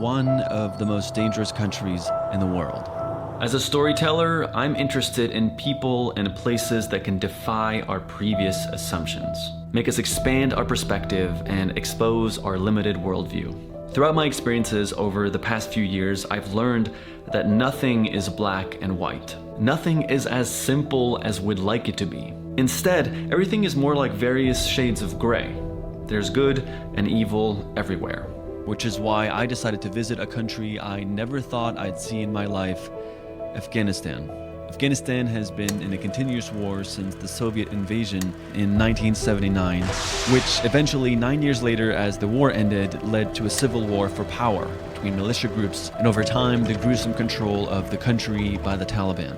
one of the most dangerous countries in the world. As a storyteller, I'm interested in people and places that can defy our previous assumptions, make us expand our perspective, and expose our limited worldview. Throughout my experiences over the past few years, I've learned that nothing is black and white. Nothing is as simple as we'd like it to be. Instead, everything is more like various shades of gray. There's good and evil everywhere. Which is why I decided to visit a country I never thought I'd see in my life, Afghanistan. Afghanistan has been in a continuous war since the Soviet invasion in 1979, which eventually 9 years later, as the war ended, led to a civil war for power between militia groups and over time the gruesome control of the country by the Taliban.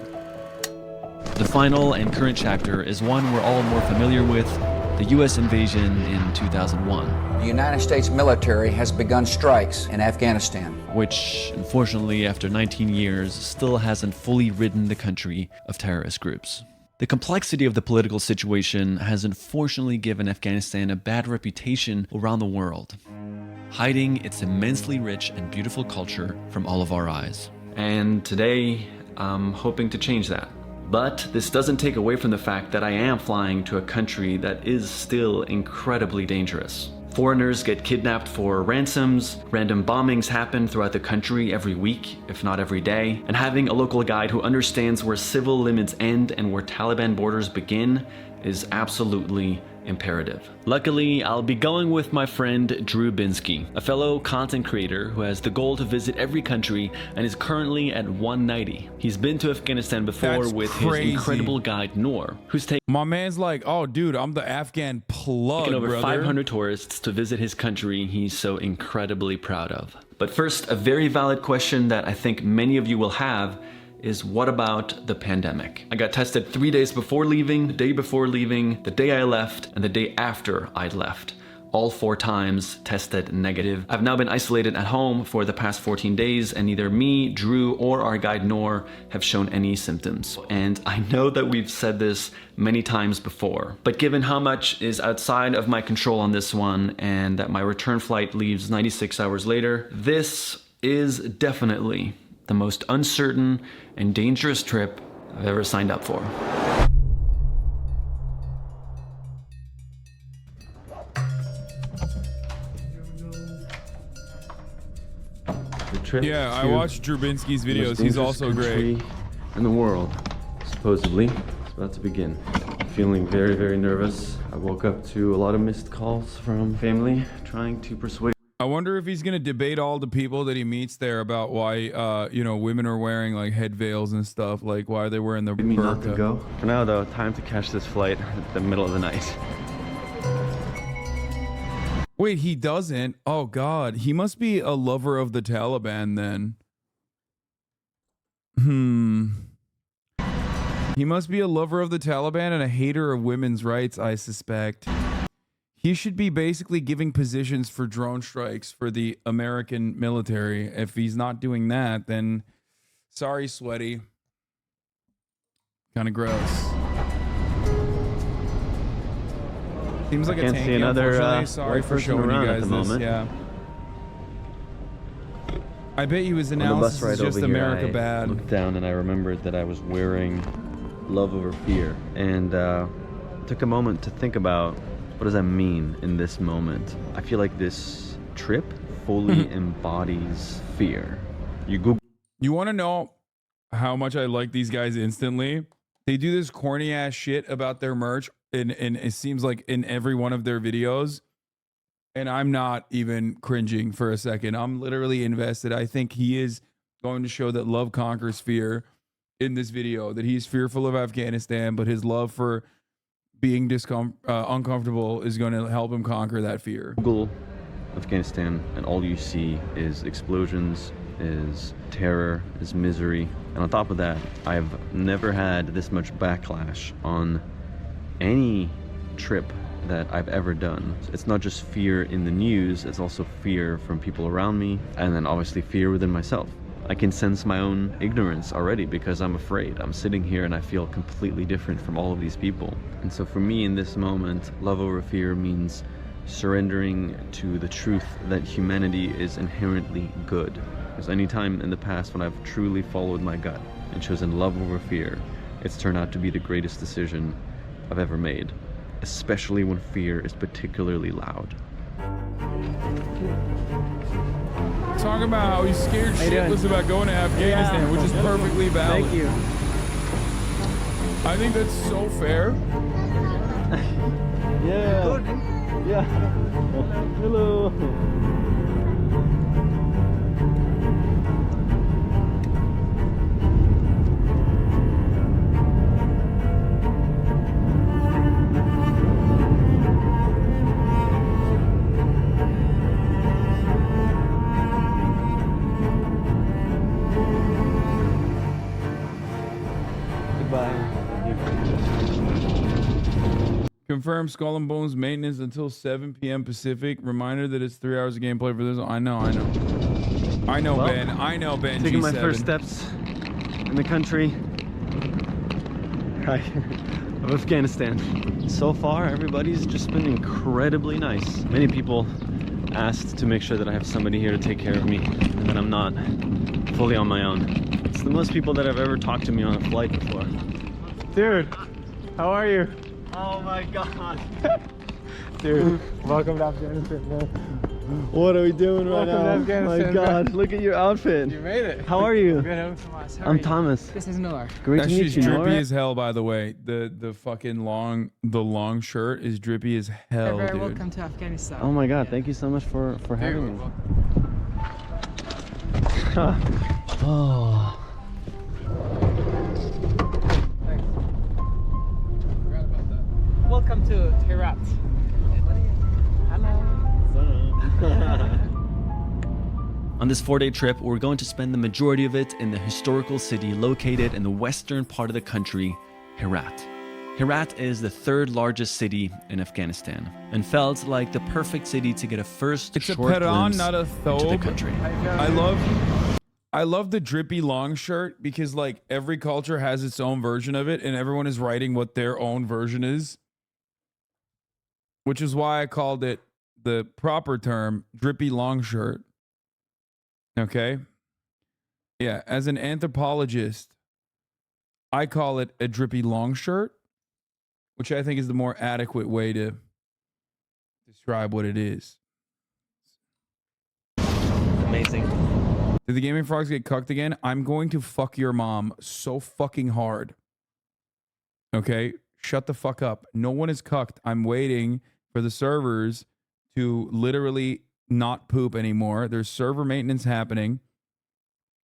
The final and current chapter is one we're all more familiar with, the US invasion in 2001. The United States military has begun strikes in Afghanistan, which, unfortunately, after 19 years, still hasn't fully ridden the country of terrorist groups. The complexity of the political situation has unfortunately given Afghanistan a bad reputation around the world, hiding its immensely rich and beautiful culture from all of our eyes. And today, I'm hoping to change that. But this doesn't take away from the fact that I am flying to a country that is still incredibly dangerous. Foreigners get kidnapped for ransoms, random bombings happen throughout the country every week, if not every day, and having a local guide who understands where civil limits end and where Taliban borders begin is absolutely imperative. Luckily, I'll be going with my friend Drew Binsky, a fellow content creator who has the goal to visit every country and is currently at 190. He's been to Afghanistan before with his incredible guide Noor, who's taken my man's like, oh dude, I'm the Afghan plug, over brother. 500 tourists to visit his country he's so incredibly proud of. But first, a very valid question that I think many of you will have is, what about the pandemic? I got tested 3 days before leaving, the day before leaving, the day I left, and the day after I'd left. All 4 times tested negative. I've now been isolated at home for the past 14 days, and neither me, Drew, or our guide Noor have shown any symptoms. And I know that we've said this many times before, but given how much is outside of my control on this one, and that my return flight leaves 96 hours later, this is definitely the most uncertain and dangerous trip I've ever signed up for. Yeah, I watched Drew Binsky's videos. He's also great. In the world, supposedly, it's about to begin. I'm feeling very, very nervous. I woke up to a lot of missed calls from family trying to persuade. I wonder if he's gonna debate all the people that he meets there about why, you know, women are wearing like head veils and stuff. Like, why are they wearing the burqa? Not to go. For now, though, time to catch this flight at the middle of the night. Wait, he doesn't? Oh God, he must be a lover of the Taliban then. He must be a lover of the Taliban and a hater of women's rights, I suspect. He should be basically giving positions for drone strikes for the American military. If he's not doing that, then sorry, sweaty. Kind of gross. Seems like a tank. Unfortunately, sorry for showing you guys this. Yeah. I bet you his analysis is just America bad. I looked down and I remembered that I was wearing love over fear, and took a moment to think about, what does that mean in this moment? I feel like this trip fully embodies fear. You want to know how much I like these guys instantly? They do this corny ass shit about their merch, and it seems like in every one of their videos, and I'm not even cringing for a second. I'm literally invested. I think he is going to show that love conquers fear in this video, that he's fearful of Afghanistan, but his love for being uncomfortable is going to help him conquer that fear. Google Afghanistan and all you see is explosions, is terror, is misery. And on top of that, I've never had this much backlash on any trip that I've ever done. It's not just fear in the news, it's also fear from people around me, and then obviously fear within myself. I can sense my own ignorance already because I'm afraid. I'm sitting here and I feel completely different from all of these people. And so for me in this moment, love over fear means surrendering to the truth that humanity is inherently good. Because any time in the past when I've truly followed my gut and chosen love over fear, it's turned out to be the greatest decision I've ever made, especially when fear is particularly loud. Talking about how he's scared shitless about going to Afghanistan, which is perfectly valid. Thank you. I think that's so fair. Yeah. Yeah. Hello. Confirm Skull and Bones maintenance until 7 p.m. Pacific. Reminder that it's 3 hours of gameplay for this. I know, well, Ben. I know, Ben. Taking G7. my first steps in the country of Afghanistan. So far, everybody's just been incredibly nice. Many people asked to make sure that I have somebody here to take care of me and that I'm not fully on my own. It's the most people that have ever talked to me on a flight before. Dude, how are you? Oh my god. Dude, welcome to Afghanistan, man. What are we doing right now? Welcome to Afghanistan, My god, man. look at your outfit. You made it. How are you? Good, I'm Thomas. This is Noor. Great That to meet shit's you. drippy Nora. as hell, by the way. The fucking long shirt is drippy as hell, You're very dude. welcome to Afghanistan. Oh my god, thank you so much for having me. Oh. Welcome to Herat. On this 4-day trip, we're going to spend the majority of it in the historical city located in the western part of the country, Herat. Herat is the third largest city in Afghanistan and felt like the perfect city to get a first It's a short Peran, glimpse not a into the thobe. country. I love the drippy long shirt because like every culture has its own version of it and everyone is writing what their own version is. Which is why I called it the proper term, drippy long shirt. Okay? Yeah, as an anthropologist, I call it a drippy long shirt, which I think is the more adequate way to describe what it is. Amazing. Did the Gaming Frogs get cucked again? I'm going to fuck your mom so fucking hard. Okay? Shut the fuck up. No one is cucked. I'm waiting for the servers to literally not poop anymore. There's server maintenance happening.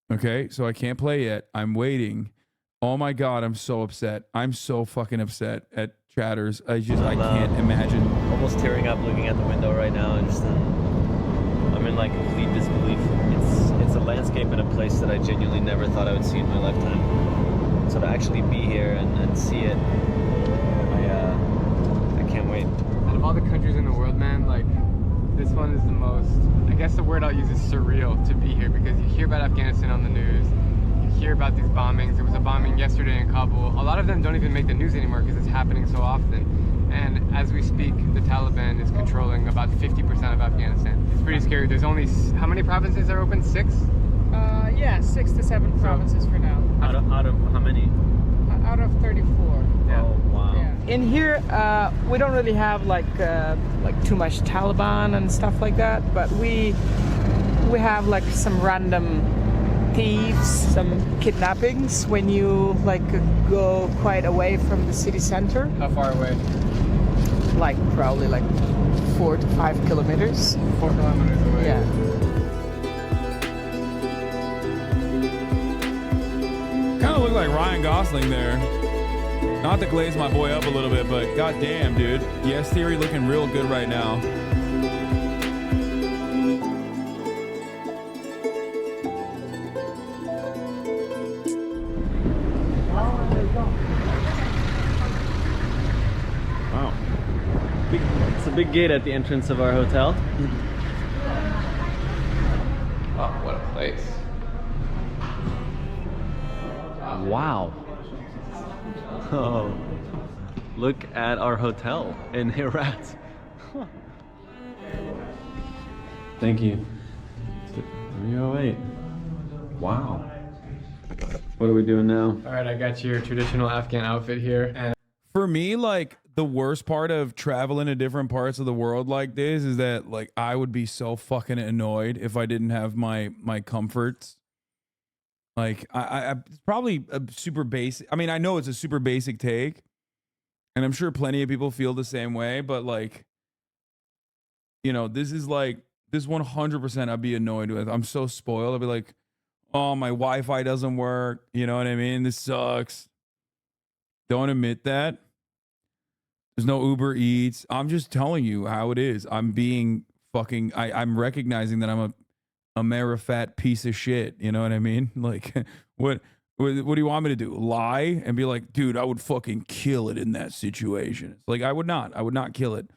Okay? So I can't play yet. I'm waiting. Oh my god, I'm so upset. I'm so fucking upset at chatters. I can't imagine. Almost tearing up looking at the window right now and just I'm in like complete disbelief. It's a landscape and a place that I genuinely never thought I would see in my lifetime. So to actually be here and see it, I can't wait. Out of all the countries in the world, man, like, this one is the most, I guess the word I'll use is surreal to be here, because you hear about Afghanistan on the news, you hear about these bombings. There was a bombing yesterday in Kabul. A lot of them don't even make the news anymore because it's happening so often. And as we speak, the Taliban is controlling about 50% of Afghanistan. It's pretty scary. There's only, how many provinces are open? 6? Yeah, 6 to 7 provinces for now. Out of how many? Out of 34. Yeah. Oh wow. Yeah. In here, we don't really have like too much Taliban and stuff like that, but we have like some random thieves, some kidnappings when you like go quite away from the city center. How far away? Like probably like 4 to 5 kilometers. 4 kilometers away. Yeah. Kind of look like Ryan Gosling there. Not to glaze my boy up a little bit, but goddamn, dude. Yes Theory looking real good right now. Wow. It's a big gate at the entrance of our hotel. Oh, what a place. Wow. Oh, look at our hotel in Herat. Huh. Thank you. 308. Wow. What are we doing now? All right, I got your traditional Afghan outfit here. And For me, like the worst part of traveling to different parts of the world like this is that like I would be so fucking annoyed if I didn't have my comforts. Like I it's probably a super basic. I mean, I know it's a super basic take, and I'm sure plenty of people feel the same way. But like, you know, this is like this 100% I'd be annoyed with. I'm so spoiled. I'd be like, oh, my Wi-Fi doesn't work. You know what I mean? This sucks. Don't admit that. There's no Uber Eats. I'm just telling you how it is. I'm being fucking. I'm recognizing that I'm a Amerifat piece of shit. You know what I mean? Like, what do you want me to do? Lie and be like, dude, I would fucking kill it in that situation. It's like I would not kill it.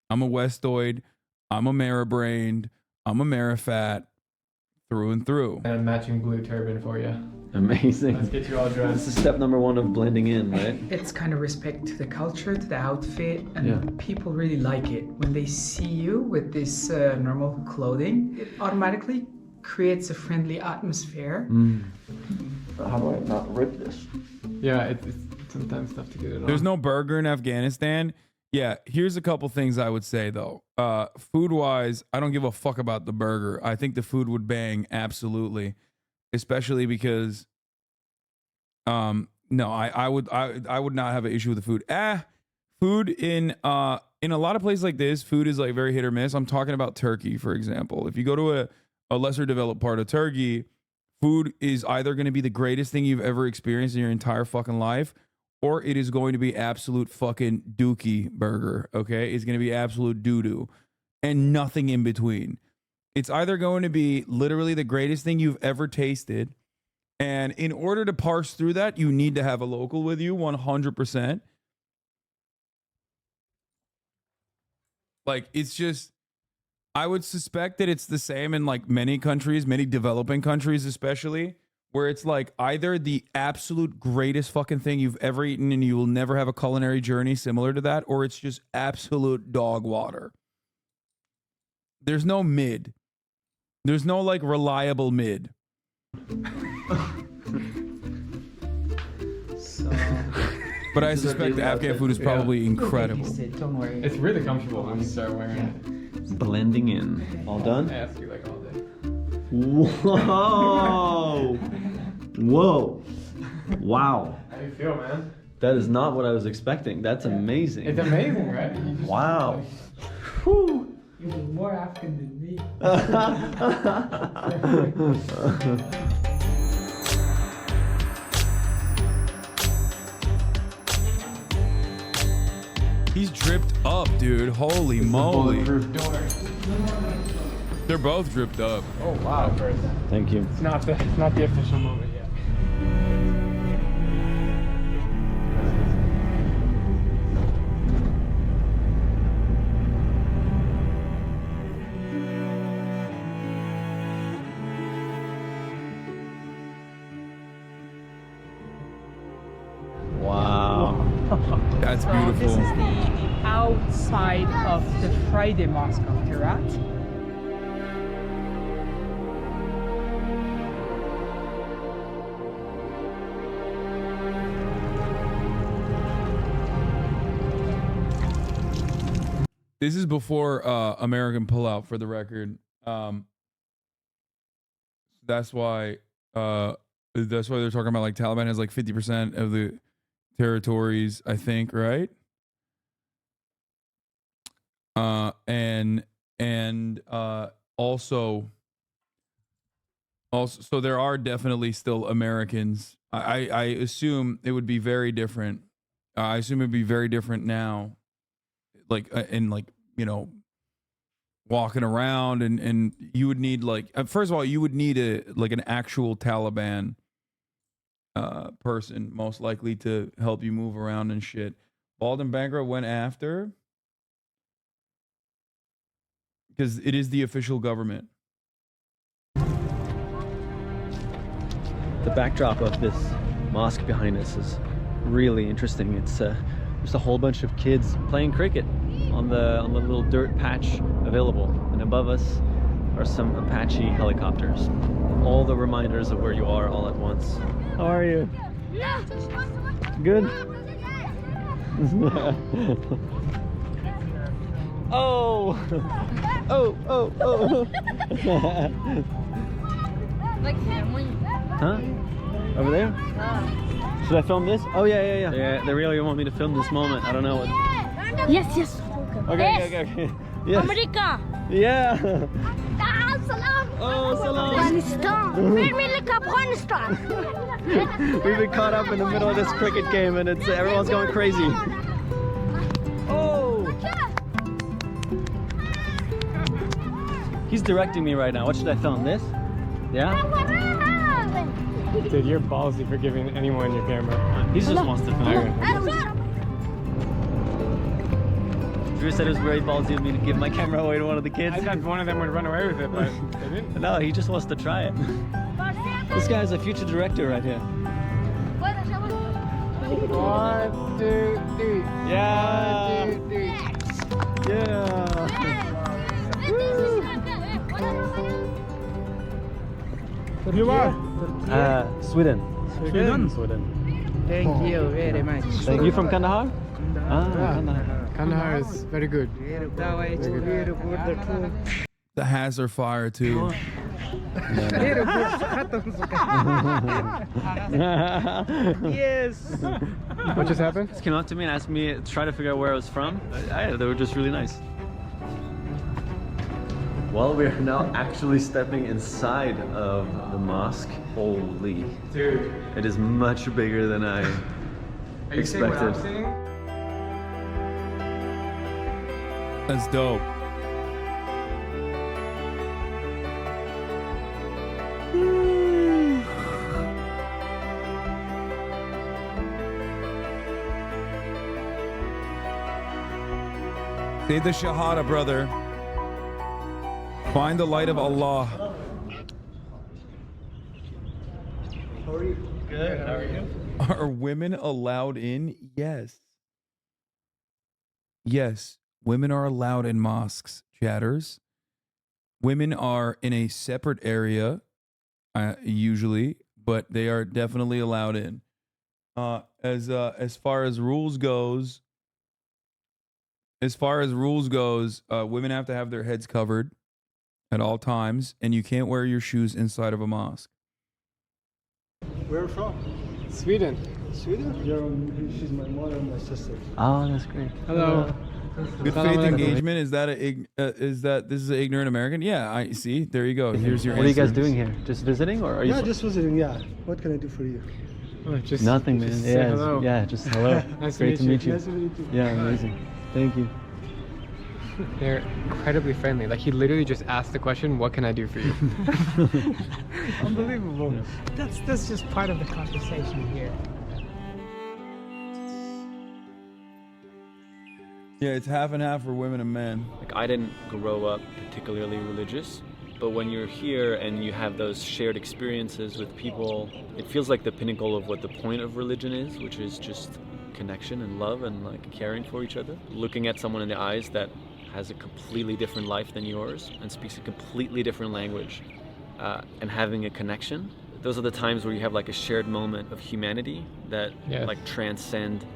I'm a Westoid. I'm Ameribrained. I'm Amerifat through and through. a matching blue turban for you. Amazing. Let's get you all This dressed. is step number 1 of blending in, right? It's kind of respect to the culture, to the outfit, and Yeah. people really like it. When they see you with this normal clothing, it automatically creates a friendly atmosphere. How do I not rip this? Yeah, it's sometimes tough to get it on. There's no burger in Afghanistan. Yeah, here's a couple things I would say though. Food wise, I don't give a fuck about the burger. I think the food would bang absolutely, especially because, no, I would not have an issue with the food. Food in a lot of places like this, food is like very hit or miss. I'm talking about Turkey, for example. If you go to a lesser developed part of Turkey, food is either going to be the greatest thing you've ever experienced in your entire fucking life, or it is going to be absolute fucking dookie burger, okay? It's going to be absolute doo-doo and nothing in between. It's either going to be literally the greatest thing you've ever tasted, and in order to parse through that, you need to have a local with you 100%. Like, it's just, I would suspect that it's the same in like many countries, many developing countries especially, where it's like either the absolute greatest fucking thing you've ever eaten and you will never have a culinary journey similar to that, or it's just absolute dog water. There's no mid. There's no like reliable mid. But I suspect the Afghan food is probably incredible. Don't worry. It's really comfortable when you start wearing it. Blending in. All done? I ask you like all day. Whoa! Whoa! Wow! How do you feel, man? That is not what I was expecting. That's amazing. It's amazing, right? Wow! Whew. You're more African than me. He's dripped up, dude. Holy moly. They're both dripped up. Oh wow! Thank you. It's not the official moment yet. Wow. That's This beautiful. is the outside of the Friday Mosque of Herat. This is before American pullout, for the record. That's why they're talking about like Taliban has like 50% of the territories, I think, right? And also, so there are definitely still Americans. I assume it would be very different. I assume it'd be very different now. Like, and like, you know, walking around and you would need like, first of all, you would need an actual Taliban person, most likely, to help you move around and shit. Bald and Bankrupt went after, because it is the official government. The backdrop of this mosque behind us is really interesting. It's just a whole bunch of kids playing cricket on the little dirt patch available, and above us are some Apache helicopters. All the reminders of where you are all at once. How are you? Good? Oh! Oh, oh, oh! Huh? Over there? Should I film this? Oh yeah, yeah, yeah. Yeah, they really want me to film this moment. I don't know what. Yes, yes. Okay, okay, okay. Yes. America. Yeah. Salam. Oh, salam. Afghanistan. Afghanistan. We've been caught up in the middle of this cricket game, and it's everyone's going crazy. Oh. He's directing me right now. What should I film? This? Yeah. Dude, you're ballsy for giving anyone your camera. He just wants to film. Drew said it was very ballsy of me to give my camera away to one of the kids. I thought one of them would run away with it, but they didn't. No, he just wants to try it. This guy's a future director right here. 1, 2, 3. Yeah. 1, 2, 3. Yeah. You are? Sweden. Sweden. Thank you very much. Thank you from Kandahar? Kandahar. Kandahar is very good. The Has are fire too. Yes. What just happened? Just came up to me and asked me to try to figure out where I was from. They were just really nice. Well, we are now actually stepping inside of the mosque. Holy. Dude. It is much bigger than I expected. That's dope. Say the Shahada, brother. Find the light of Allah. How are you? Good. How are you? Are women allowed in? Yes. Yes. Women are allowed in mosques, chatters. Women are in a separate area, usually, but they are definitely allowed in. As far as rules goes, women have to have their heads covered at all times, and you can't wear your shoes inside of a mosque. Where are you from? Sweden. Sweden? She's my mother and my sister. Oh, that's great. Hello. Good faith engagement, is that this is an ignorant American? Yeah, I see. There you go. Here's your What are you guys answers. doing here? Just visiting, or are you? Yeah, just visiting. Yeah. What can I do for you? Just Nothing, man. just say hello. Yeah, just hello. Nice Great to meet you. Nice to meet you. Yeah, amazing. Thank you. They're incredibly friendly. Like, he literally just asked the question, "What can I do for you?" Unbelievable. That's just part of the conversation here. Yeah, it's half and half for women and men. Like, I didn't grow up particularly religious, but when you're here and you have those shared experiences with people, it feels like the pinnacle of what the point of religion is, which is just connection and love and like caring for each other. Looking at someone in the eyes that has a completely different life than yours and speaks a completely different language, and having a connection. Those are the times where you have like a shared moment of humanity that like transcend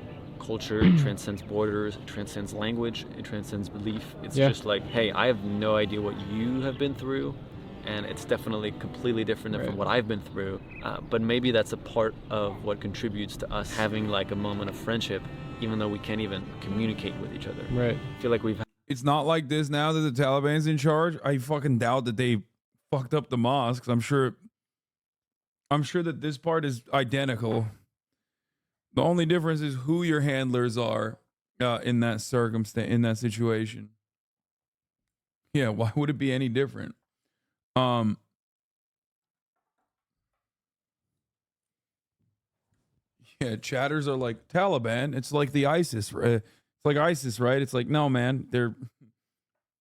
culture, it transcends borders, it transcends language, it transcends belief. It's just like, hey, I have no idea what you have been through, and it's definitely completely different from what I've been through. But maybe that's a part of what contributes to us having like a moment of friendship, even though we can't even communicate with each other. Right. I feel like we've It's not like this now that the Taliban's in charge. I fucking doubt that they fucked up the mosques. I'm sure that this part is identical. The only difference is who your handlers are in that circumstance, in that situation. Yeah, why would it be any different? Yeah, chatters are like Taliban. It's like the ISIS. It's like ISIS, right? It's like, no, man, they're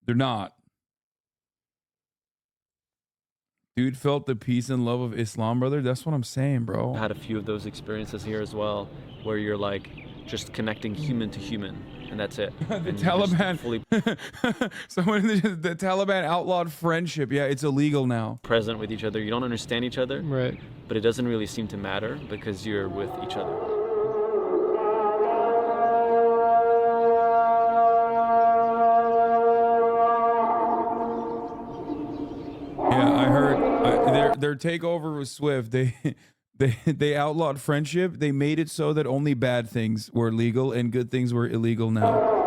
not. Dude felt the peace and love of Islam, brother. That's what I'm saying, bro. had a few of those experiences here as well, where you're like just connecting human to human. and that's it. The And you just Taliban. fully Someone, the Taliban outlawed friendship. Yeah, it's illegal now. present with each other. You don't understand each other, Right. but it doesn't really seem to matter because you're with each other. Yeah, I heard their takeover was swift. They outlawed friendship. They made it so that only bad things were legal and good things were illegal now.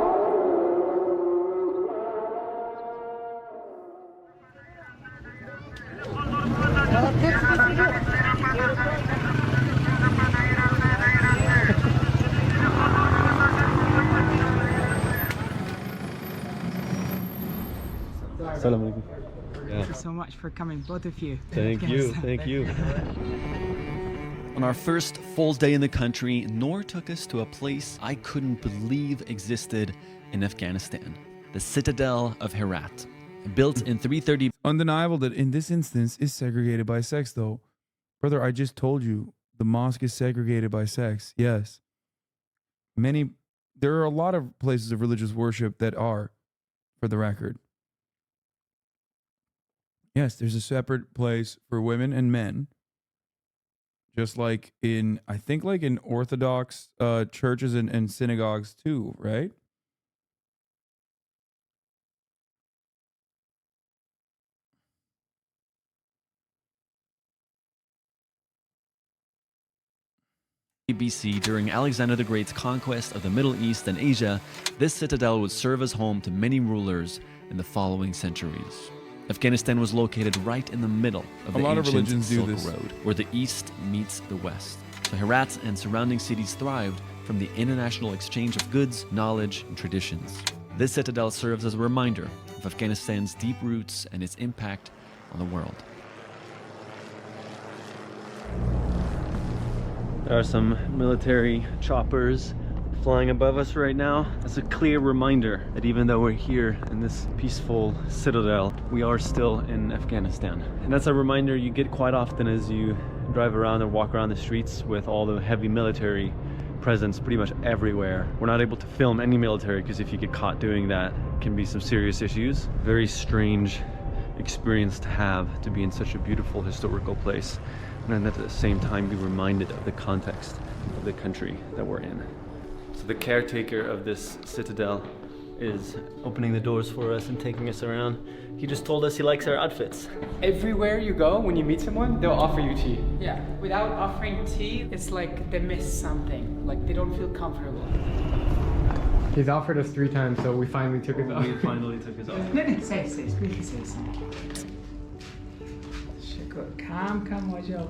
Assalamu alaikum. Thank you so much for coming, both of you. Thank you. Thank you. On our first full day in the country, Noor took us to a place I couldn't believe existed in Afghanistan, the citadel of Herat. Built in 330. Undeniable that in this instance is segregated by sex, though. Brother, I just told you the mosque is segregated by sex. Yes. There are a lot of places of religious worship that are, for the record. Yes, there's a separate place for women and men. Just like I think like in Orthodox churches and synagogues too, right? BC, during Alexander the Great's conquest of the Middle East and Asia, this citadel would serve as home to many rulers in the following centuries. Afghanistan was located right in the middle of the ancient Silk Road, where the east meets the west. So Herat and surrounding cities thrived from the international exchange of goods, knowledge, and traditions. This citadel serves as a reminder of Afghanistan's deep roots and its impact on the world. There are some military choppers flying above us right now. It's a clear reminder that even though we're here in this peaceful citadel, we are still in Afghanistan. And that's a reminder you get quite often as you drive around and walk around the streets with all the heavy military presence pretty much everywhere. We're not able to film any military because if you get caught doing that, it can be some serious issues. Very strange experience to have, to be in such a beautiful historical place and at the same time be reminded of the context of the country that we're in. So the caretaker of this citadel is opening the doors for us and taking us around. He just told us he likes our outfits. Everywhere you go, when you meet someone, they'll offer you tea. Yeah, without offering tea, it's like they miss something. Like they don't feel comfortable. He's offered us 3 times, so we finally took his offer. We finally took his offer. No, say, really say something. Come, wajah.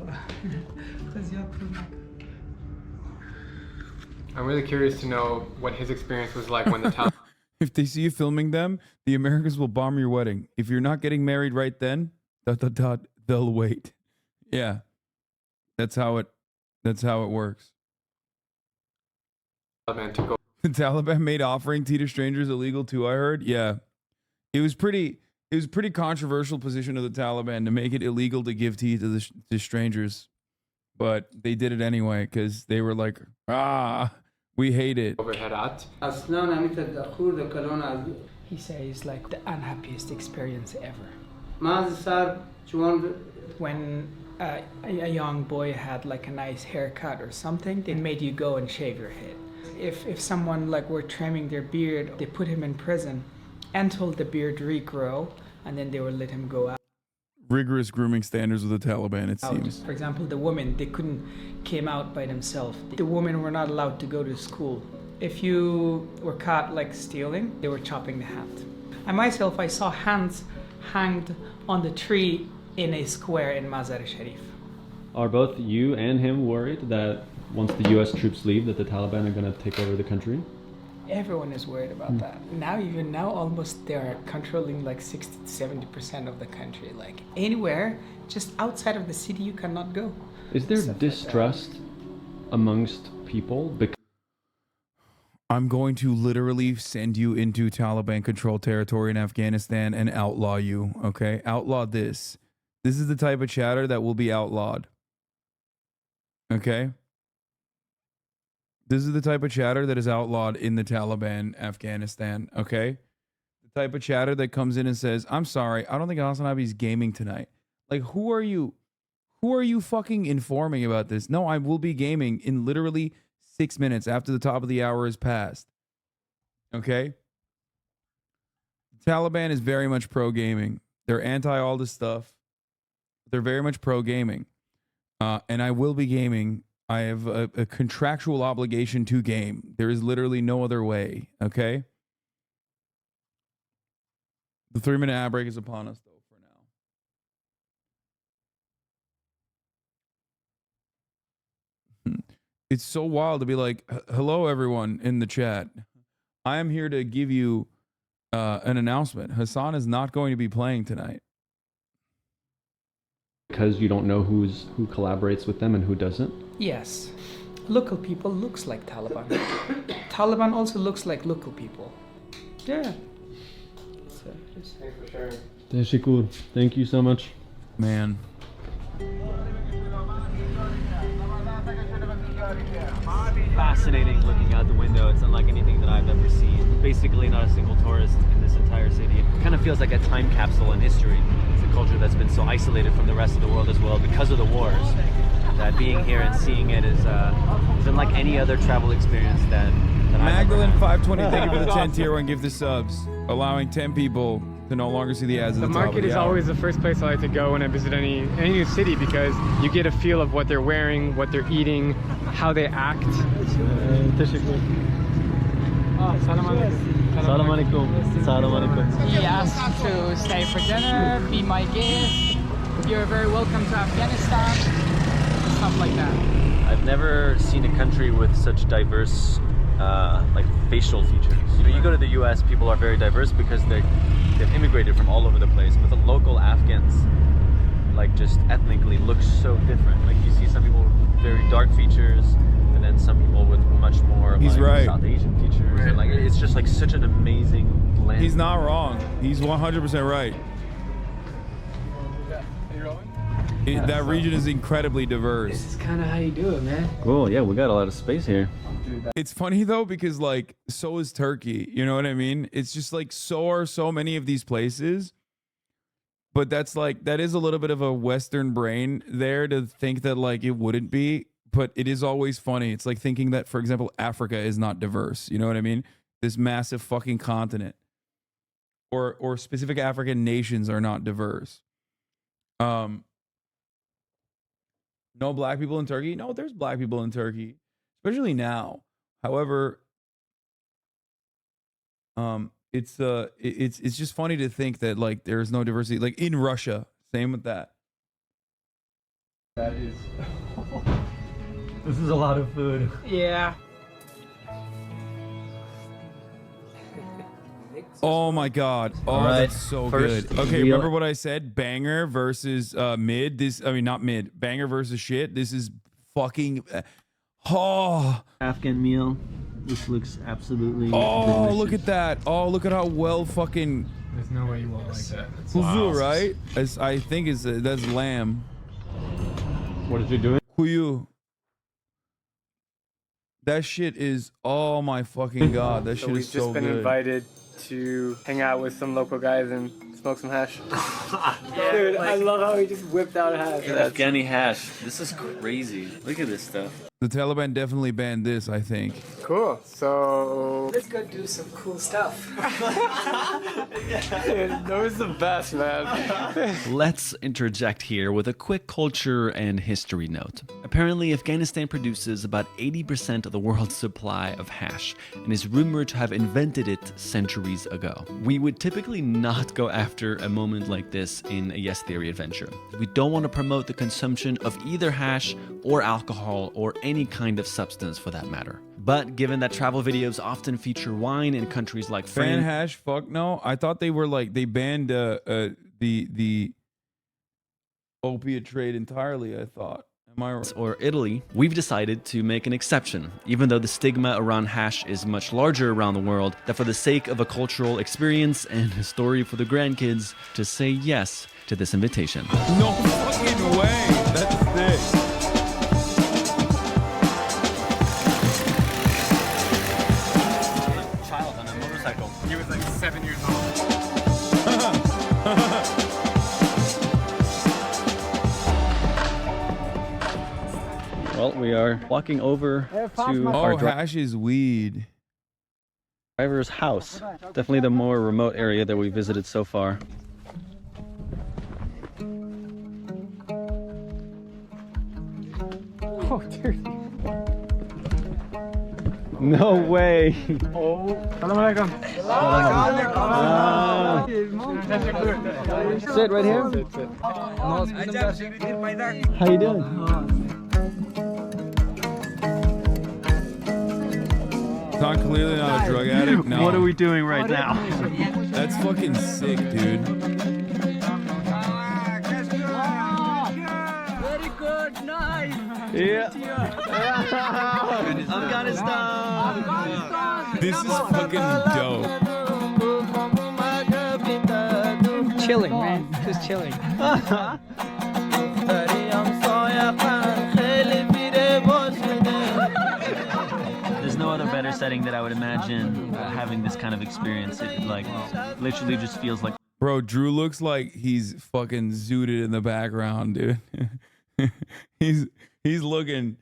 I'm really curious to know what his experience was like when the Taliban. If they see you filming them, the Americans will bomb your wedding. If you're not getting married right then, ... they'll wait. Yeah. That's how it works. took The Taliban made offering tea to strangers illegal too, I heard. Yeah. It was pretty controversial position of the Taliban to make it illegal to give tea to strangers. But they did it anyway because they were like, we hate it. over Herat. He says like the unhappiest experience ever. When a young boy had like a nice haircut or something, they made you go and shave your head. If someone like were trimming their beard, they put him in prison until the beard regrow, and then they would let him go out. Rigorous grooming standards with the Taliban, it seems. For example, the women, they couldn't came out by themselves. The women were not allowed to go to school. If you were caught like stealing, they were chopping the hand. I myself, I saw hands hanged on the tree in a square in Mazar-e-Sharif. Are both you and him worried that once the US troops leave that the Taliban are going to take over the country? Everyone is worried about that. Even now, almost they are controlling like 60 to 70% of the country. Like anywhere, just outside of the city, you cannot go. Is there distrust amongst people? I'm going to literally send you into Taliban-controlled territory in Afghanistan and outlaw you, okay? Outlaw this. This is the type of chatter that will be outlawed. Okay? This is the type of chatter that is outlawed in the Taliban, Afghanistan, okay? The type of chatter that comes in and says, I'm sorry, I don't think HassanAbi is gaming tonight. Like, who are you fucking informing about this? No, I will be gaming in literally 6 minutes after the top of the hour is passed. Okay? The Taliban is very much pro-gaming. They're anti all this stuff. They're very much pro-gaming. And I will be gaming. I have a contractual obligation to game. There is literally no other way. Okay? The 3-minute ad break is upon us, though, for now. It's so wild to be like, hello, everyone in the chat. I am here to give you an announcement. Hassan is not going to be playing tonight. Because you don't know who collaborates with them and who doesn't? Yes. Local people looks like Taliban. Taliban also looks like local people. Yeah. So, just... Thanks for sharing. Teshikur. Thank you so much. Man. Fascinating looking out the window. It's unlike anything that I've ever seen. Basically not a single tourist in this entire city. It kind of feels like a time capsule in history. It's a culture that's been so isolated from the rest of the world as well because of the wars, that being here and seeing it is unlike any other travel experience that Magdalene 520, thank you for the 10 tier 1 gift the subs, allowing 10 people to no longer see the ads at the top of the hour. The market is always the first place I like to go when I visit any new city, because you get a feel of what they're wearing, what they're eating, how they act. Salam alaikum. Salam alaikum. He asked to stay for dinner, be my guest. You're very welcome to Afghanistan. Stuff like that. I've never seen a country with such diverse like facial features. You know, you go to the US, people are very diverse because they've immigrated from all over the place, but the local Afghans like just ethnically look so different. Like you see some people with very dark features and then some people with much more like South Asian features. And like it's just like such an amazing blend. He's not wrong. He's 100% right. That region is incredibly diverse. This is kind of how you do it, man. Cool, yeah, we got a lot of space here. It's funny though, because like, so is Turkey. You know what I mean? It's just like, so are so many of these places. But that's like, that is a little bit of a Western brain there to think that like it wouldn't be. But it is always funny. It's like thinking that, for example, Africa is not diverse. You know what I mean? This massive fucking continent. Or specific African nations are not diverse. No black people in Turkey? No, there's black people in Turkey, especially now. However, it's just funny to think that like there's no diversity. Like in Russia, same with that. That is. This is a lot of food. Yeah. Oh my god. Oh, that's so good. Okay, remember what I said? Banger versus mid. Not mid. Banger versus shit. This is fucking Afghan meal. This looks absolutely delicious. Look at that. Oh, look at how well fucking There's no way you won't like that. Kuzu, right? I think that's lamb. What is it doing? Kuyu. That shit is, oh my fucking god. That shit is so good. We've just been invited to hang out with some local guys and smoke some hash. Dude, I love how he just whipped out a hash. Afghani hash. This is crazy. Look at this stuff. The Taliban definitely banned this, I think. Cool. So let's go do some cool stuff. Dude, that was the best, man. Let's interject here with a quick culture and history note. Apparently, Afghanistan produces about 80% of the world's supply of hash and is rumored to have invented it centuries ago. We would typically not go after a moment like this in a Yes Theory adventure. We don't want to promote the consumption of either hash or alcohol or any kind of substance for that matter. But given that travel videos often feature wine in countries like France... Ban hash? Fuck no. I thought they were like, they banned the opiate trade entirely, I thought. Am I right? Or Italy, we've decided to make an exception, even though the stigma around hash is much larger around the world, that for the sake of a cultural experience and a story for the grandkids, to say yes to this invitation. No fucking way. That's sick. Well, we are walking over to our Oh, hash is weed. driver's house. Definitely the more remote area that we visited so far. Oh, dude. No way. Salam alaikum. Sit right here. How you doing? Not clearly not a drug addict. No. What are we doing right now? That's fucking sick, dude. Very good, nice. Yeah. Afghanistan. This is fucking dope. Chilling, man. Just chilling. There's no other better setting that I would imagine having this kind of experience. It like literally just feels like. Bro, Drew looks like he's fucking zooted in the background, dude. he's looking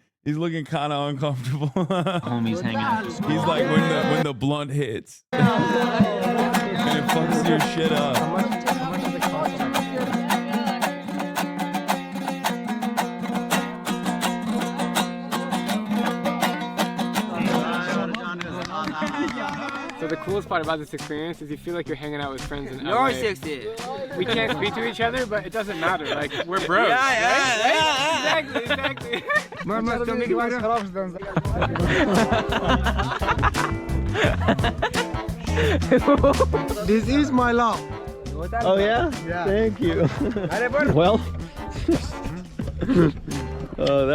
kind of uncomfortable. Homies hanging out. He's like when the blunt hits and it fucks your shit up. So the coolest part about this experience is you feel like you're hanging out with friends in LA. You're 60. We can't speak to each other, but it doesn't matter. Like, we're bros. Yeah. Exactly. This is my love. Oh yeah? Yeah. Thank you. Well, oh,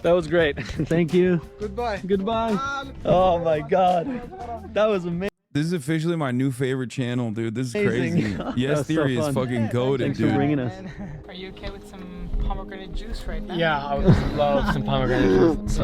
that was great. Thank you. Goodbye. Goodbye. Oh my God, that was amazing. This is officially my new favorite channel, dude. This is Amazing. crazy. That Yes was so Theory is fun. fucking goated, Thanks dude. for bringing us. Are you okay with some pomegranate juice right now? Yeah, I would love some pomegranate juice.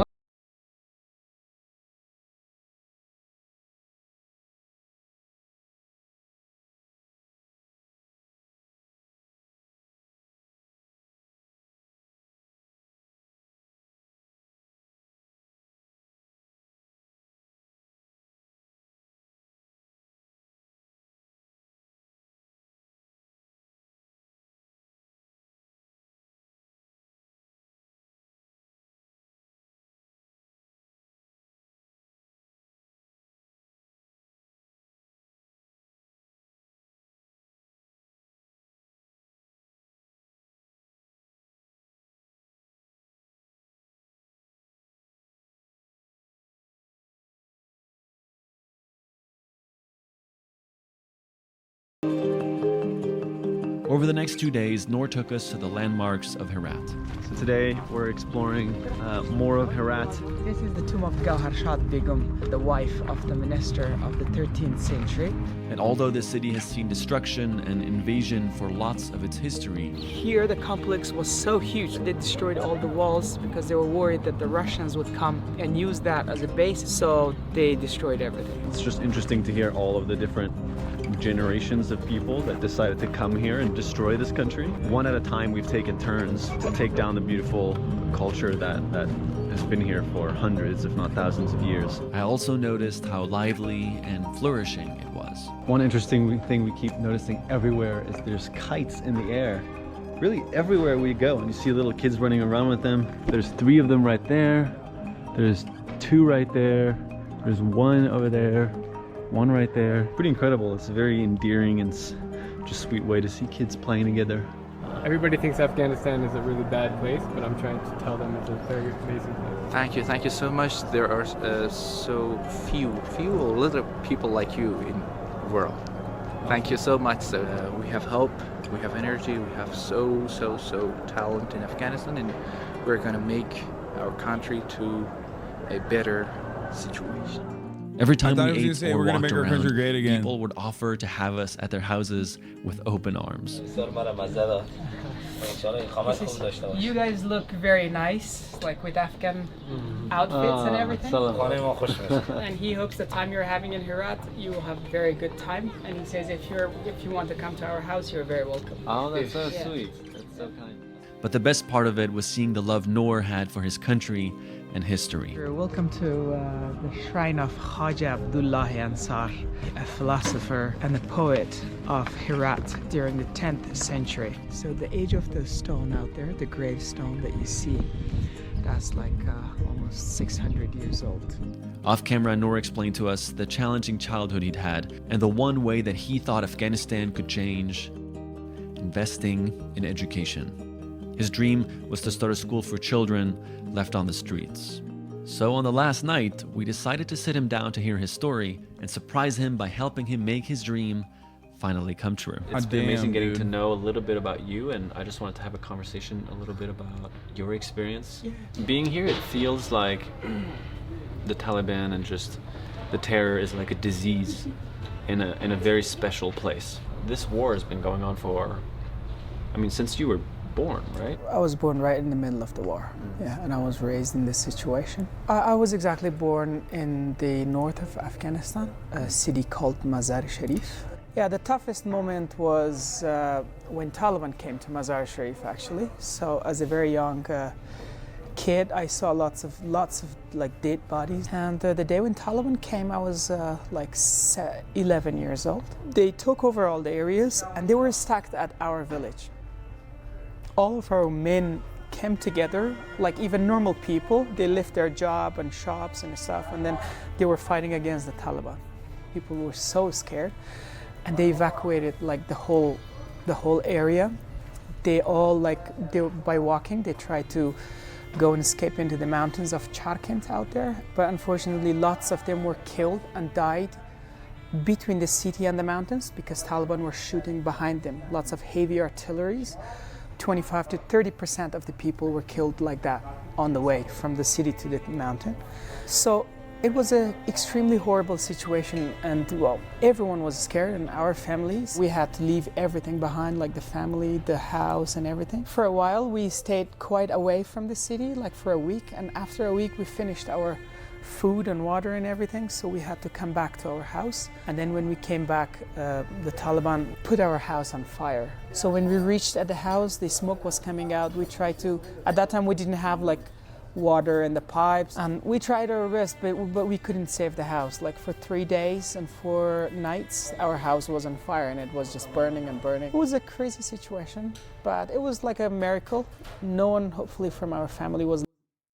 Over the next 2 days, Noor took us to the landmarks of Herat. So today we're exploring more of Herat. This is the tomb of Gauhar Shah Begum, the wife of the minister of the 13th century. And although this city has seen destruction and invasion for lots of its history, Here, the complex was so huge, they destroyed all the walls because they were worried that the Russians would come and use that as a base, so they destroyed everything. It's just interesting to hear all of the different generations of people that decided to come here and destroy this country. One at a time, we've taken turns to take down the beautiful culture that has been here for hundreds, if not thousands of years. I also noticed how lively and flourishing it was. One interesting thing we keep noticing everywhere is there's kites in the air. Really everywhere we go, and you see little kids running around with them. There's 3 of them right there. There's 2 right there. There's 1 over there. 1 right there. Pretty incredible. It's a very endearing and just sweet way to see kids playing together. Everybody thinks Afghanistan is a really bad place, but I'm trying to tell them it's a very amazing place. Thank you so much. There are so few little people like you in the world. Thank you so much. So we have hope, we have energy, we have so talent in Afghanistan, and we're gonna make our country to a better situation. Every time I we thought he was ate gonna say, or we're gonna walked make our country around, great again. people would offer to have us at their houses with open arms. You guys look very nice, like with Afghan outfits and everything. And he hopes the time you're having in Herat, you will have a very good time. And he says if you want to come to our house, you're very welcome. Oh, that's so Yeah. sweet. That's so kind. But the best part of it was seeing the love Noor had for his country and history. Welcome to the shrine of Haja Abdullah Ansar, a philosopher and a poet of Herat during the 10th century. So the age of the stone out there, the gravestone that you see, that's like almost 600 years old. Off camera, Noor explained to us the challenging childhood he'd had and the one way that he thought Afghanistan could change: investing in education. His dream was to start a school for children left on the streets. So on the last night, we decided to sit him down to hear his story and surprise him by helping him make his dream finally come true. It's been amazing getting to know a little bit about you, and I just wanted to have a conversation a little bit about your experience. Yeah. Being here, it feels like the Taliban and just the terror is like a disease in a very special place. This war has been going on for, I mean, since you were born, right? I was born right in the middle of the war. Yeah, and I was raised in this situation. I was exactly born in the north of Afghanistan, a city called Mazar-e-Sharif. Yeah, the toughest moment was when Taliban came to Mazar-e-Sharif, actually. So as a very young kid, I saw lots of like dead bodies. And the day when Taliban came, I was like 11 years old. They took over all the areas and they were stacked at our village. All of our men came together, like even normal people. They left their job and shops and stuff, and then they were fighting against the Taliban. People were so scared, and they evacuated like the whole area. They all by walking, they tried to go and escape into the mountains of Charkent out there, but unfortunately, lots of them were killed and died between the city and the mountains because Taliban were shooting behind them. Lots of heavy artilleries. 25 to 30% of the people were killed like that on the way from the city to the mountain. So it was an extremely horrible situation, and well, everyone was scared in our families. We had to leave everything behind, like the family, the house and everything. For a while we stayed quite away from the city, like for a week, and after a week we finished our food and water and everything, so we had to come back to our house. And then when we came back, the Taliban put our house on fire. So when we reached at the house, the smoke was coming out. We tried to, at that time we didn't have like water in the pipes, and we tried our best, but we couldn't save the house. Like for 3 days and 4 nights, our house was on fire and it was just burning and burning. It was a crazy situation, but it was like a miracle. No one, hopefully from our family, was.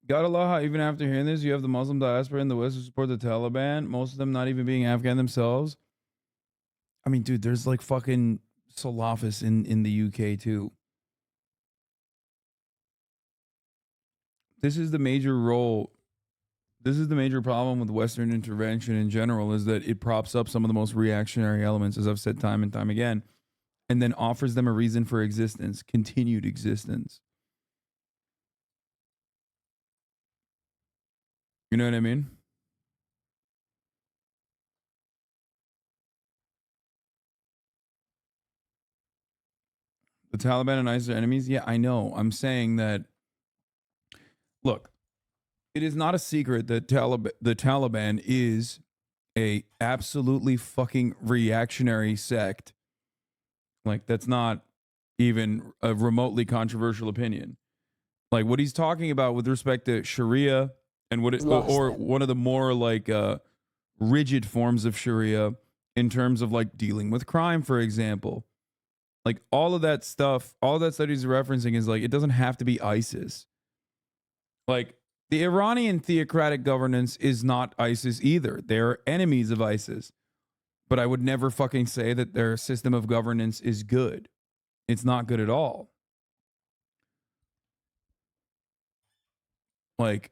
God Allah, even after hearing this, you have the Muslim diaspora in the West who support the Taliban, most of them not even being Afghan themselves. I mean, dude, there's like fucking Salafis in the UK too. This is the major role. This is the major problem with Western intervention in general, is that it props up some of the most reactionary elements, as I've said time and time again, and then offers them a reason for existence, continued existence. You know what I mean? The Taliban and ISIS are enemies? Yeah, I know. I'm saying that, look, it is not a secret that the Taliban is a absolutely fucking reactionary sect. Like, that's not even a remotely controversial opinion. Like, what he's talking about with respect to Sharia and what it, or one of the more like rigid forms of Sharia in terms of like dealing with crime, for example. Like all of that stuff, all that studies are referencing is like, it doesn't have to be ISIS. Like the Iranian theocratic governance is not ISIS either. They're enemies of ISIS. But I would never fucking say that their system of governance is good. It's not good at all. Like,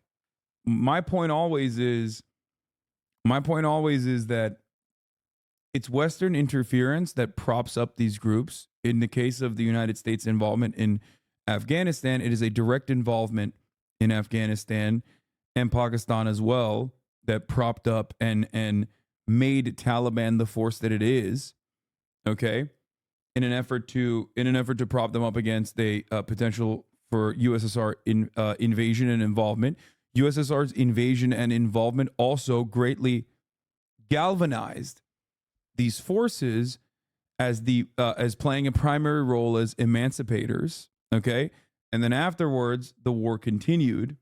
my point always is that it's Western interference that props up these groups. In the case of the United States involvement in Afghanistan, it is a direct involvement in Afghanistan and Pakistan as well that propped up and made Taliban the force that it is. Okay, in an effort to prop them up against a potential for USSR invasion and involvement. USSR's invasion and involvement also greatly galvanized these forces as playing a primary role as emancipators, okay, And then afterwards, the war continued.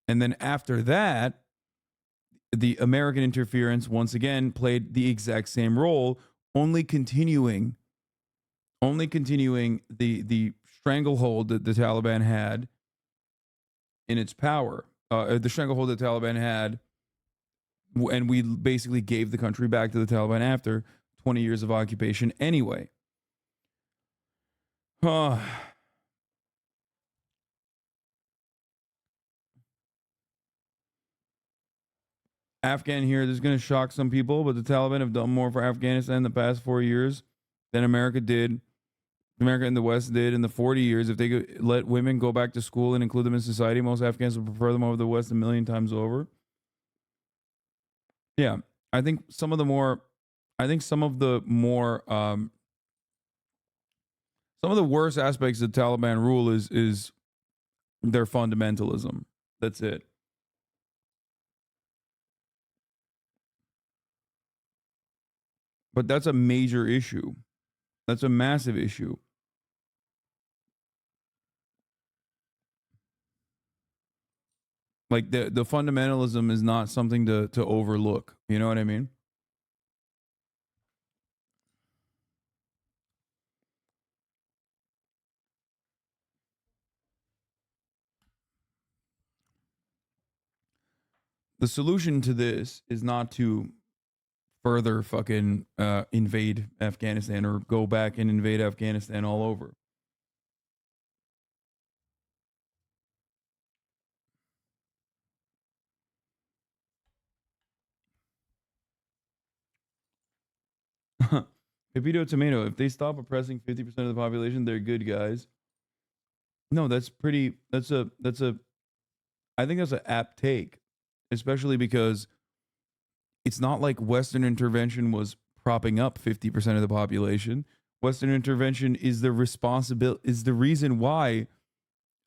And then after that, the American interference once again played the exact same role, only continuing the stranglehold that the Taliban had in its power. The stranglehold that the Taliban had, and we basically gave the country back to the Taliban after 20 years of occupation anyway. Afghan here, this is going to shock some people, but the Taliban have done more for Afghanistan in the past 4 years than America and the West did in the 40 years. If they could let women go back to school and include them in society, most Afghans would prefer them over the West a million times over. Yeah, I think some of the worst aspects of Taliban rule is their fundamentalism. That's it. But that's a major issue. That's a massive issue. Like the fundamentalism is not something to overlook. You know what I mean? The solution to this is not to further fucking invade Afghanistan or go back and invade Afghanistan all over. Pepito Tomato, if they stop oppressing 50% of the population, they're good guys. No, I think that's an apt take, especially because it's not like Western intervention was propping up 50% of the population. Western intervention is the reason why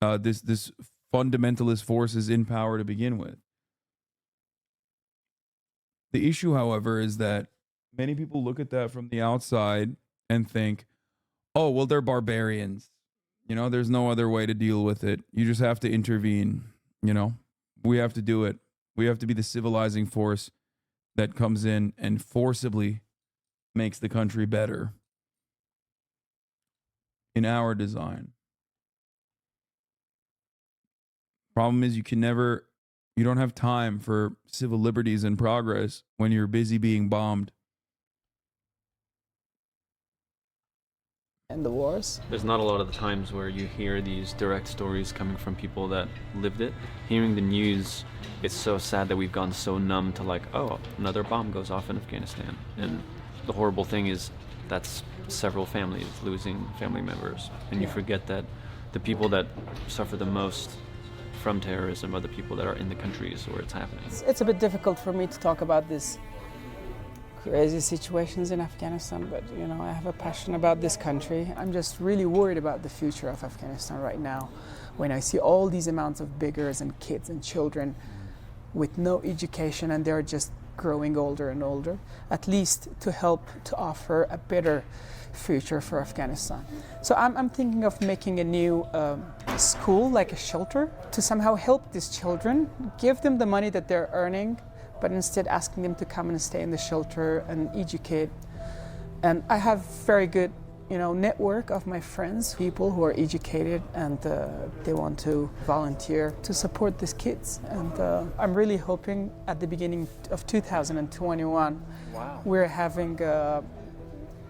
this fundamentalist force is in power to begin with. The issue, however, is that many people look at that from the outside and think, oh, well, they're barbarians. You know, there's no other way to deal with it. You just have to intervene. You know, we have to do it. We have to be the civilizing force that comes in and forcibly makes the country better in our design. Problem is, you don't have time for civil liberties and progress when you're busy being bombed. And the wars. There's not a lot of the times where you hear these direct stories coming from people that lived it. Hearing the news, it's so sad that we've gone so numb to like, oh, another bomb goes off in Afghanistan. And the horrible thing is that's several families losing family members. And you forget that the people that suffer the most from terrorism are the people that are in the countries where it's happening. It's a bit difficult for me to talk about this crazy situations in Afghanistan, but you know, I have a passion about this country. I'm just really worried about the future of Afghanistan right now when I see all these amounts of beggars and kids and children with no education, and they're just growing older and older, at least to help to offer a better future for Afghanistan. So I'm thinking of making a new school, like a shelter, to somehow help these children, give them the money that they're earning, but instead asking them to come and stay in the shelter and educate. And I have very good, network of my friends, people who are educated, and they want to volunteer to support these kids. And I'm really hoping at the beginning of 2021, we're having a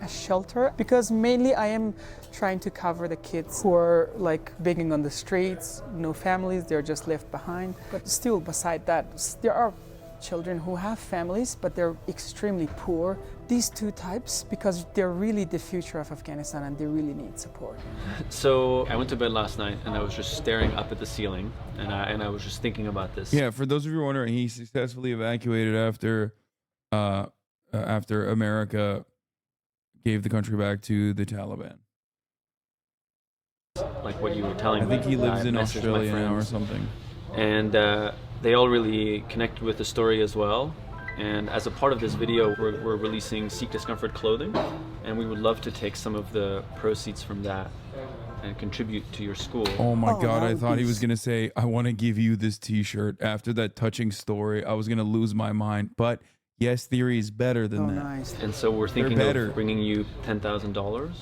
shelter, because mainly I am trying to cover the kids who are like begging on the streets, no families, they're just left behind. But still, beside that, there are children who have families, but they're extremely poor. These two types, because they're really the future of Afghanistan and they really need support. So I went to bed last night and I was just staring up at the ceiling, and I was just thinking about this. Yeah, for those of you wondering, he successfully evacuated after America gave the country back to the Taliban. Like what you were telling me. I think he lives in Australia now or something. And they all really connected with the story as well. And as a part of this video, we're releasing Seek Discomfort clothing, and we would love to take some of the proceeds from that and contribute to your school. Oh my God, that I would thought be he was going to say, I want to give you this t-shirt. After that touching story, I was going to lose my mind. But yes, theory is better than that. Nice. And so we're thinking better. of bringing you $10,000.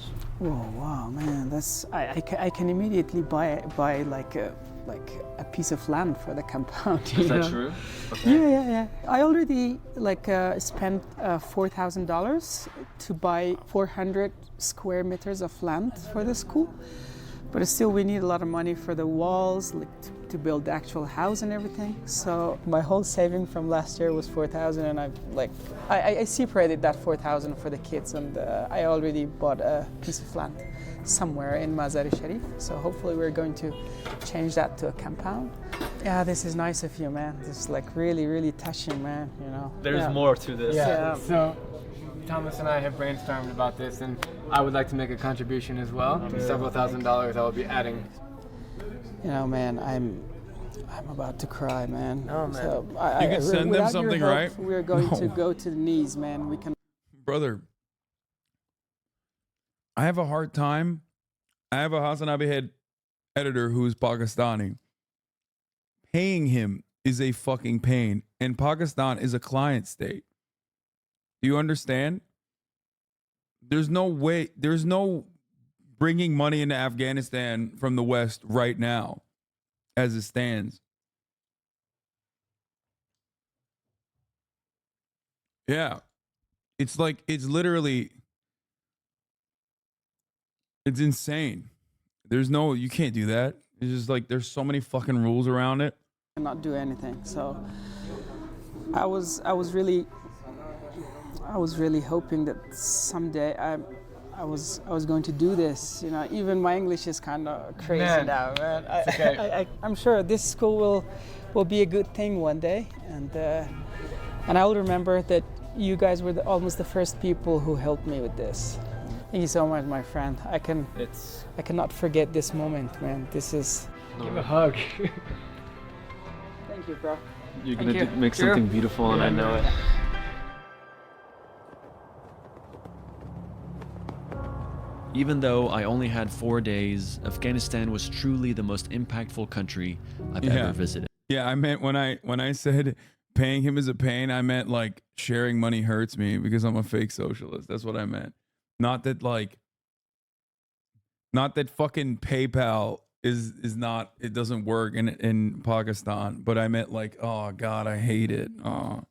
Oh wow, man, that's I can immediately buy like a piece of land for the compound. Is that true? Okay. Yeah. I already spent $4,000 to buy 400 square meters of land for the school, but still we need a lot of money for the walls, to build the actual house and everything. So my whole saving from last year was 4,000, and I separated that 4,000 for the kids, and I already bought a piece of land somewhere in Mazar-e-Sharif. So hopefully we're going to change that to a compound. Yeah, this is nice of you, man. This is like really, really touching, man. You know. There's more to this. Yeah. So Thomas and I have brainstormed about this, and I would like to make a contribution as well. Several $1,000s I will be adding. You know, man, I'm about to cry, man. Oh, man. So You can send them something, right? We're going to go to the knees, man. We can. Brother, I have a hard time. I have a HassanAbi head editor who's Pakistani. Paying him is a fucking pain. And Pakistan is a client state. Do you understand? There's no way, there's no bringing money into Afghanistan from the West right now as it stands. Yeah. It's like, it's literally, it's insane. There's no, you can't do that. It's just like, there's so many fucking rules around it. Cannot do anything. So I was really hoping that someday I was going to do this. You know, even my English is kind of crazy now, man. I'm sure this school will be a good thing one day, and I'll remember that you guys were almost the first people who helped me with this. Thank you so much, my friend. I cannot forget this moment, man. This is. Give a hug. Thank you, bro. You're gonna make something beautiful, and I know it. Even though I only had 4 days, Afghanistan was truly the most impactful country I've ever visited. Yeah, I meant when I said paying him is a pain, I meant like sharing money hurts me because I'm a fake socialist. That's what I meant. Not that fucking PayPal is not, it doesn't work in Pakistan, but I meant like, oh God, I hate it. Oh.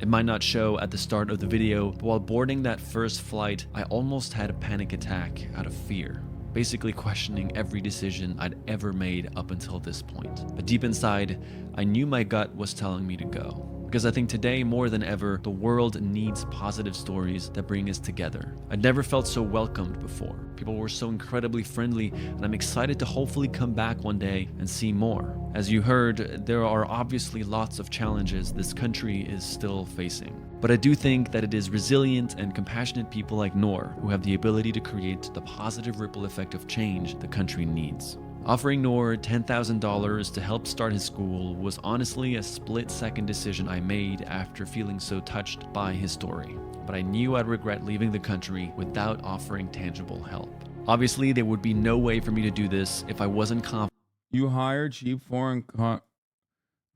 It might not show at the start of the video, but while boarding that first flight, I almost had a panic attack out of fear, basically questioning every decision I'd ever made up until this point. But deep inside, I knew my gut was telling me to go. Because I think today, more than ever, the world needs positive stories that bring us together. I'd never felt so welcomed before. People were so incredibly friendly, and I'm excited to hopefully come back one day and see more. As you heard, there are obviously lots of challenges this country is still facing. But I do think that it is resilient and compassionate people like Noor who have the ability to create the positive ripple effect of change the country needs. Offering Noor $10,000 to help start his school was honestly a split-second decision I made after feeling so touched by his story. But I knew I'd regret leaving the country without offering tangible help. Obviously, there would be no way for me to do this if I wasn't confident. You hire cheap foreign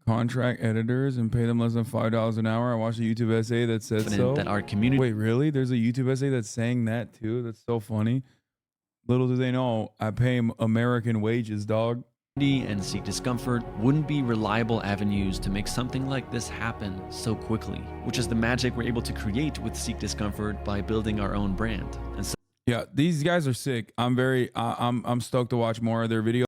contract editors and pay them less than $5 an hour. I watched a YouTube essay that said so. That our community. Wait, really? There's a YouTube essay that's saying that too? That's so funny. Little do they know, I pay American wages, dog. And Seek Discomfort wouldn't be reliable avenues to make something like this happen so quickly, which is the magic we're able to create with Seek Discomfort by building our own brand. And so yeah, these guys are sick. I'm stoked to watch more of their videos.